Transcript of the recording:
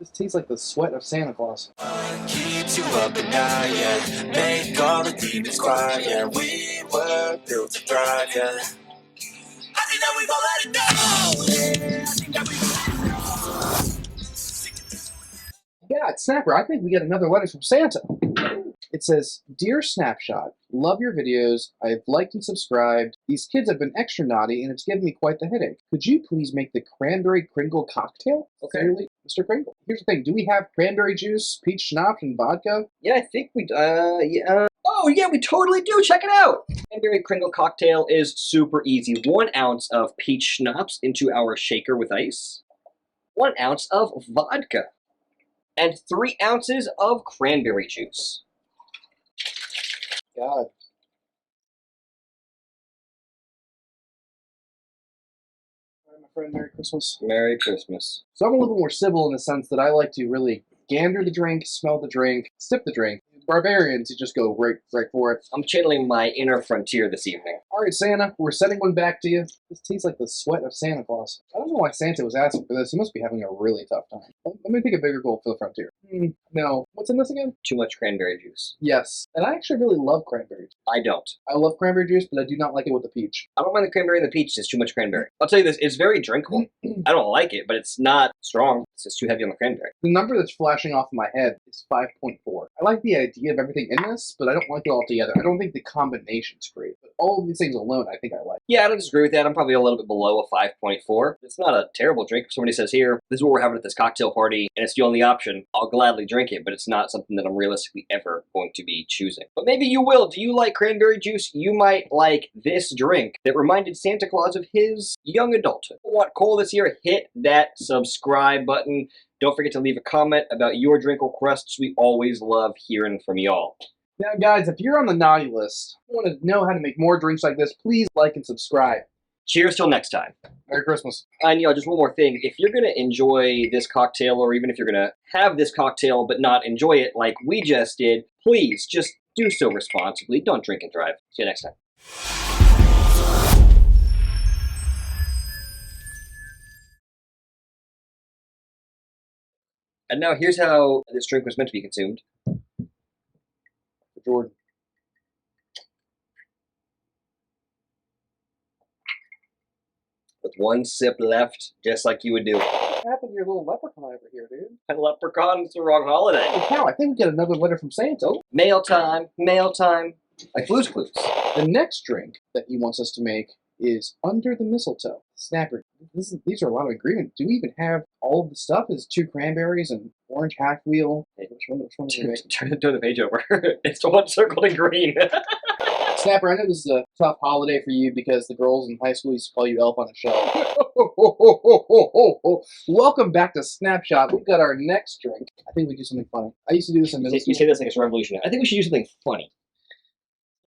This tastes like the sweat of Santa Claus. Keeps you up at night, yeah. Make all the demons quiet, yeah. We were built to thrive, yeah. I think that we gon' let it know. Yeah, I think that we gon' let it know. Yeah, it's Snapper. I think we get another letter from Santa. It says, "Dear Snapshot, love your videos. I've liked and subscribed. These kids have been extra naughty and it's given me quite the headache. Could you please make the Cranberry Kringle Cocktail? Clearly, Mr. Kringle. Here's the thing. Do we have cranberry juice, peach schnapps, and vodka? Yeah, I think we, yeah. Oh, yeah, we totally do. Check it out. Cranberry Kringle Cocktail is super easy. 1 ounce of peach schnapps into our shaker with ice. 1 ounce of vodka. And 3 ounces of cranberry juice. God. All right, my friend, Merry Christmas. Merry Christmas. So I'm a little more civil in the sense that I like to really gander the drink, smell the drink, sip the drink. Barbarians, you just go right for it. I'm channeling my inner frontier this evening. All right, Santa, we're sending one back to you. This tastes like the sweat of Santa Claus. I don't know why Santa was asking for this. He must be having a really tough time. Let me take a bigger goal for the frontier. No. What's in this again? Too much cranberry juice. Yes. And I actually really love cranberry juice. I don't. I love cranberry juice, but I do not like it with the peach. I don't mind the cranberry and the peach, it's too much cranberry. I'll tell you this, it's very drinkable. I don't like it, but it's not strong. It's just too heavy on the cranberry. The number that's flashing off in my head is 5.4. I like the idea of everything in this, but I don't like it all together. I don't think the combination's great. But all of these things alone, I think I like. Yeah, I don't disagree with that. I'm probably a little bit below a 5.4. It's not a terrible drink. If somebody says, here, this is what we're having at this cocktail party, and it's the only option, I'll gladly drink it, but it's not something that I'm realistically ever going to be choosing. But maybe you will. Do you like cranberry juice? You might like this drink that reminded Santa Claus of his young adulthood. What Cole this year? Hit that subscribe button. Don't forget to leave a comment about your drink requests. We always love hearing from y'all. Now, guys, if you're on the naughty list, want to know how to make more drinks like this, please like and subscribe. Cheers till next time. Merry Christmas. And just one more thing. If you're going to enjoy this cocktail, or even if you're going to have this cocktail but not enjoy it like we just did, please just do so responsibly. Don't drink and drive. See you next time. And now here's how this drink was meant to be consumed. Jordan. With 1 sip left, just like you would do. What happened to your little leprechaun over here, dude? And leprechaun, it's the wrong holiday. Holy cow, I think we get another letter from Santa. Mail time, like Blue's Clues. The next drink that he wants us to make is Under the Mistletoe. Snapper, these are a lot of ingredients. Do we even have all of the stuff? Is 2 cranberries and orange half wheel? Hey, which one do we make? Turn the page over. It's the one circled in green. Snapper, I know this is a tough holiday for you because the girls in high school used to call you Elf on a Shelf. Welcome back to Snapshot. We've got our next drink. I think we do something funny. I used to do this in middle school. You say this like it's revolutionary. I think we should do something funny.